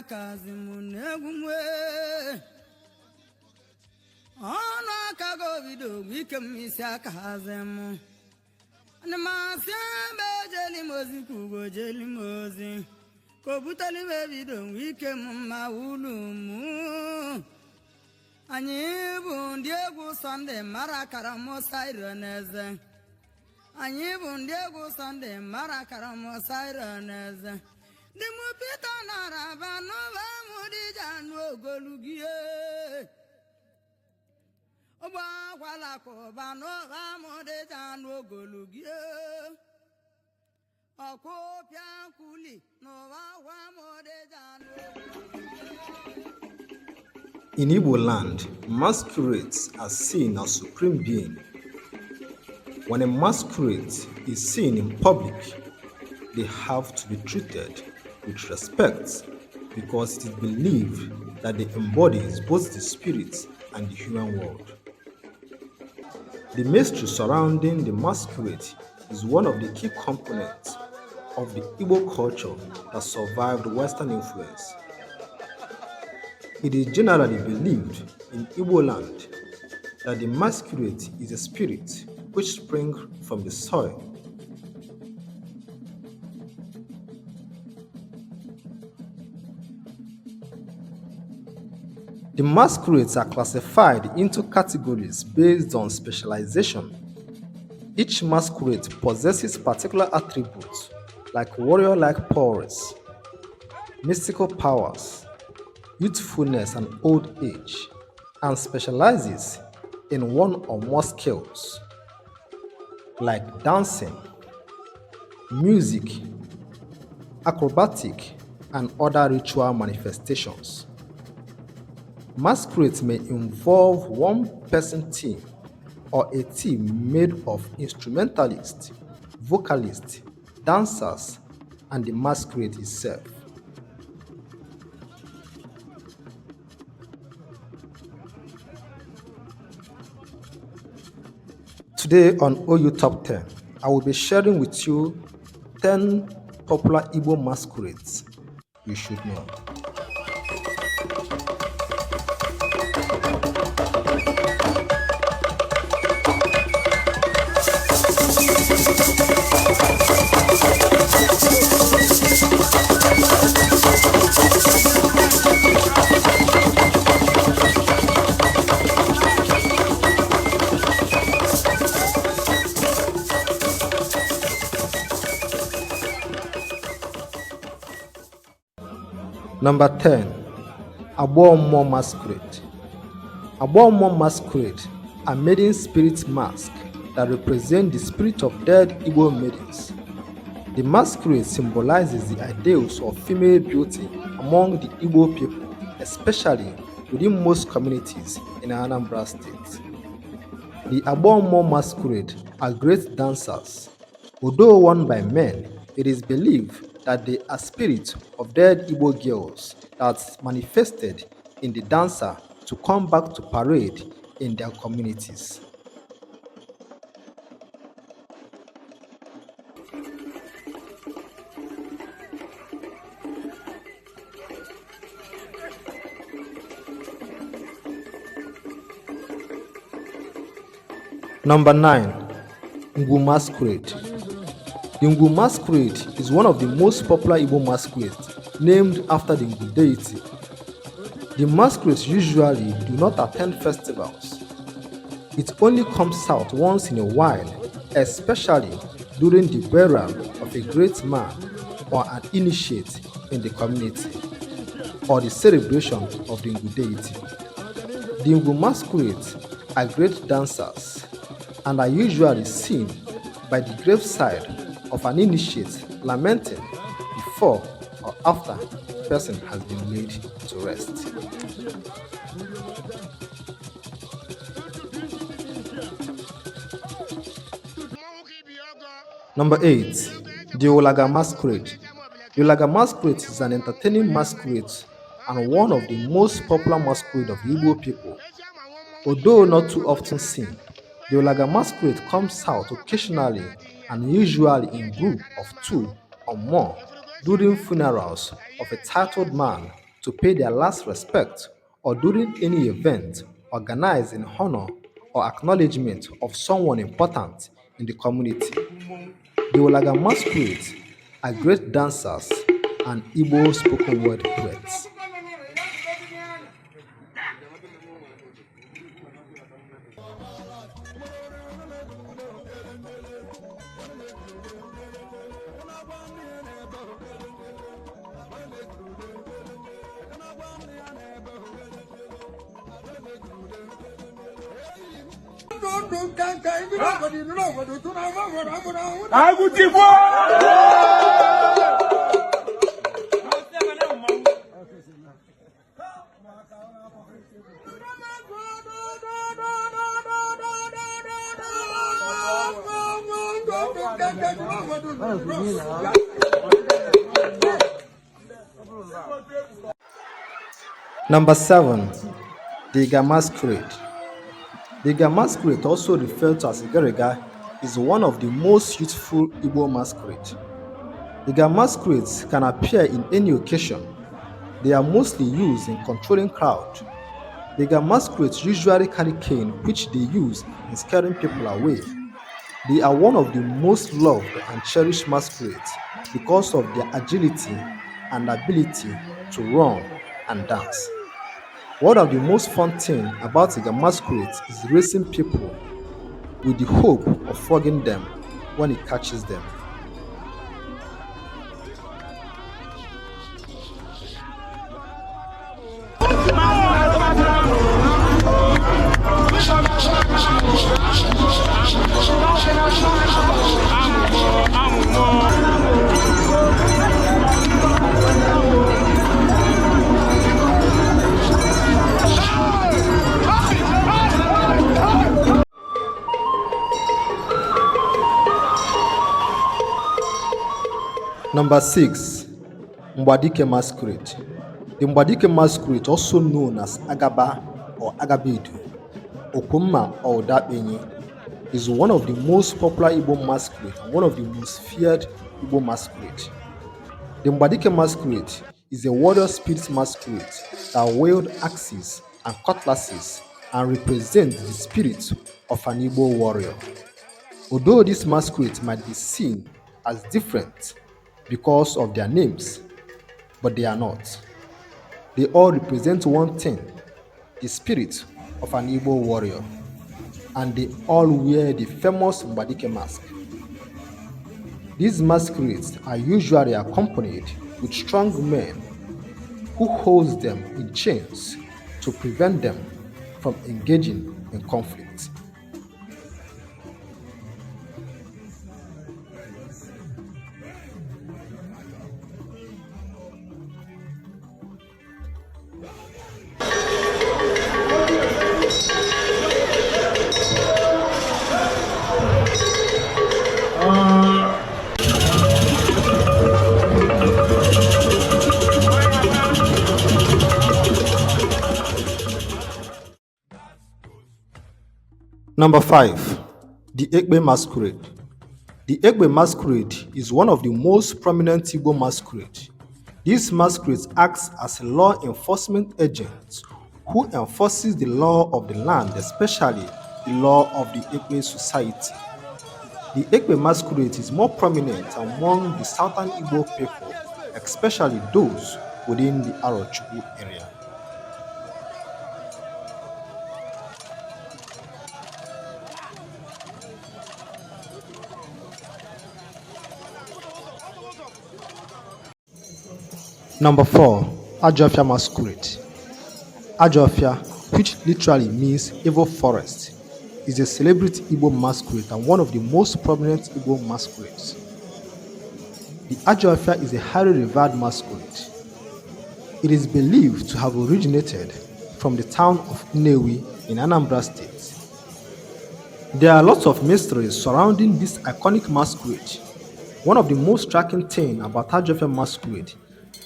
akazimunegumwe ono akagobido wikemisi akazimu Namasyambe jelimozi kugo jelimozi Kobutali bebido wikemumawulumu Anyi bundiegu sande marakaramo saironeze Anyi bundiegu sande marakaramo saironeze Dimu pita naraba nova mudijanu golugie Oba wala ko ba nova mudijanu golugie Oko piankuli nova wa mudijanu In Igbo land, masquerades are seen as supreme being. When a masquerade is seen in public, they have to be treated with respect because it is believed that they embodies both the spirit and the human world. The mystery surrounding the masquerade is one of the key components of the Igbo culture that survived Western influence. It is generally believed in Igbo land that the masquerade is a spirit which springs from the soil. The masquerades are classified into categories based on specialization. Each masquerade possesses particular attributes like warrior-like powers, mystical powers, youthfulness and old age, and specializes in one or more skills like dancing, music, acrobatic, and other ritual manifestations. Masquerades may involve one-person team or a team made of instrumentalists, vocalists, dancers, and the masquerade itself. Today on OU Top 10, I will be sharing with you 10 popular Igbo masquerades you should know. Number 10. Agbomo Masquerade. Agbomo Masquerade are maiden spirit masks that represent the spirit of dead Igbo maidens. The masquerade symbolizes the ideals of female beauty among the Igbo people, especially within most communities in Anambra State. The Agbomo Masquerade are great dancers. Although worn by men, it is believed that they are spirits of dead Igbo girls that manifested in the dancer to come back to parade in their communities. Number 9. Ngwu Masquerade. The Ngwu Masquerade is one of the most popular Igbo masquerades named after the Ngwu deity. The masquerades usually do not attend festivals. It only comes out once in a while, especially during the burial of a great man or an initiate in the community, or the celebration of the Ngwu deity. The Ngwu masquerades are great dancers and are usually seen by the graveside of an initiate lamenting before or after the person has been laid to rest. Number 8. The Olaga Masquerade. The Olaga Masquerade is an entertaining masquerade and one of the most popular masquerades of Igbo people. Although not too often seen, the Olaga Masquerade comes out occasionally and usually in groups of 2 or more during funerals of a titled man to pay their last respect or during any event organized in honor or acknowledgement of someone important in the community. The Olaga masquerades are great dancers and Igbo spoken word poets. Number 7. The Iga Masquerade. The Iga Masquerade, also referred to as Igarega, is one of the most youthful Igbo masquerades. Iga masquerades can appear in any occasion. They are mostly used in controlling crowd. The Iga masquerades usually carry cane, which they use in scaring people away. They are one of the most loved and cherished masquerades because of their agility and ability to run and dance. One of the most fun things about Iga masquerades is racing people with the hope of flogging them when it catches them. Number 6. Mbadike Masquerade. The Mbadike Masquerade, also known as Agaba or Agabedu, Okumma or Dapenyi, is one of the most popular Igbo masquerades and one of the most feared Igbo masquerades. The Mbadike Masquerade is a warrior spirit masquerade that wield axes and cutlasses and represents the spirit of an Igbo warrior. Although these masquerades might be seen as different because of their names, but they are not. They all represent one thing, the spirit of an Igbo warrior, and they all wear the famous Mbadike mask. These masquerades are usually accompanied with strong men who hold them in chains to prevent them from engaging in conflict. Number 5. The Egbe Masquerade. The Egbe Masquerade is one of the most prominent Igbo masquerades. This masquerade acts as a law enforcement agent who enforces the law of the land, especially the law of the Egbe society. The Egbe Masquerade is more prominent among the southern Igbo people, especially those within the Arochukwu area. Number 4. Ajofia Masquerade. Ajofia, which literally means evil forest, is a celebrity Igbo masquerade and one of the most prominent Igbo masquerades. The Ajofia is a highly revered masquerade. It is believed to have originated from the town of Nnewi in Anambra State. There are lots of mysteries surrounding this iconic masquerade. One of the most striking things about Ajofia Masquerade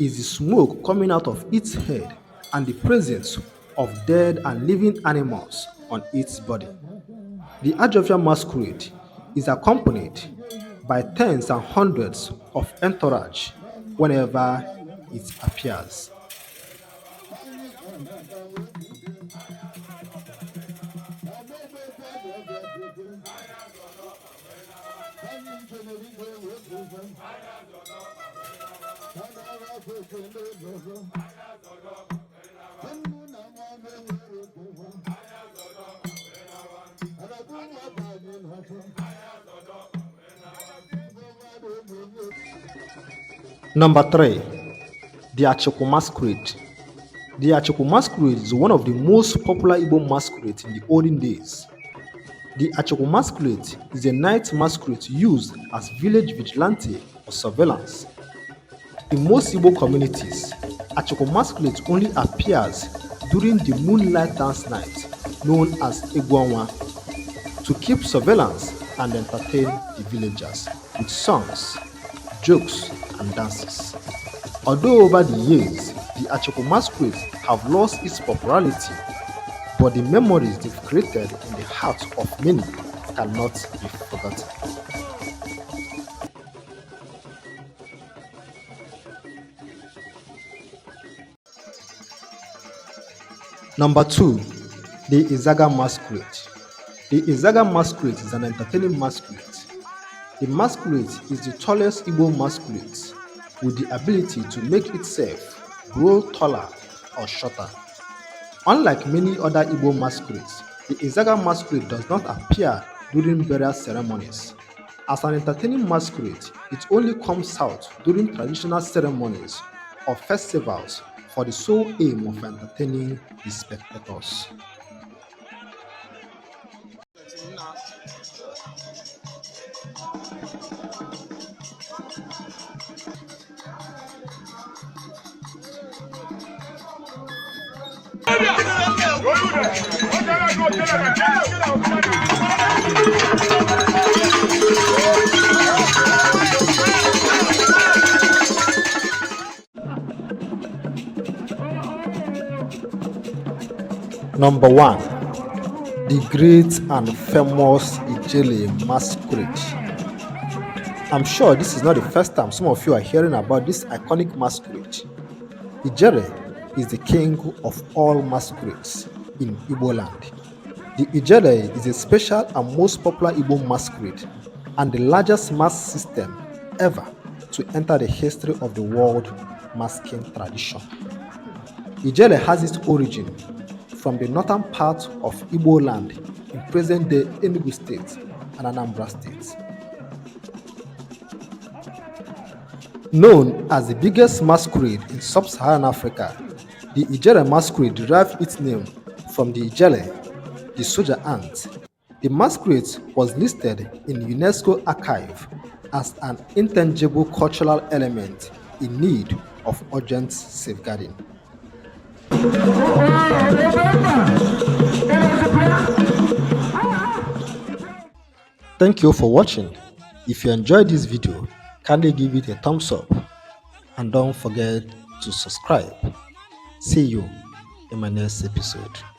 is the smoke coming out of its head and the presence of dead and living animals on its body. The Ajofia Masquerade is accompanied by tens and hundreds of entourage whenever it appears. Number 3. The Achekwu Masquerade. The Achekwu Masquerade is one of the most popular Igbo masquerades in the olden days. The Achekwu Masquerade is a night masquerade used as village vigilante or surveillance. In most Igbo communities, Achekwu Masquerade only appears during the moonlight dance night known as Egwanwa to keep surveillance and entertain the villagers with songs, jokes, and dances. Although over the years, the Achekwu Masquerade have lost its popularity, but the memories they've created in the hearts of many cannot be forgotten. Number 2. The Izaga Masquerade. The Izaga Masquerade is an entertaining masquerade. The masquerade is the tallest Igbo masquerade with the ability to make itself grow taller or shorter. Unlike many other Igbo masquerades, the Izaga Masquerade does not appear during burial ceremonies. As an entertaining masquerade, it only comes out during traditional ceremonies or festivals for the sole aim of entertaining the spectators. Number 1. The great and famous Ijele Masquerade. I'm sure this is not the first time some of you are hearing about this iconic masquerade. Ijele is the king of all masquerades in Igbo land. The Ijele is a special and most popular Igbo masquerade and the largest mask system ever to enter the history of the world masking tradition. Ijele has its origin from the northern part of Igbo land in present-day Enugu State and Anambra State. Known as the biggest masquerade in sub-Saharan Africa, the Ijele masquerade derived its name from the Ijele, the soldier ant. The masquerade was listed in UNESCO archive as an intangible cultural element in need of urgent safeguarding. Thank you for watching. If you enjoyed this video, kindly give it a thumbs up and don't forget to subscribe. See you in my next episode.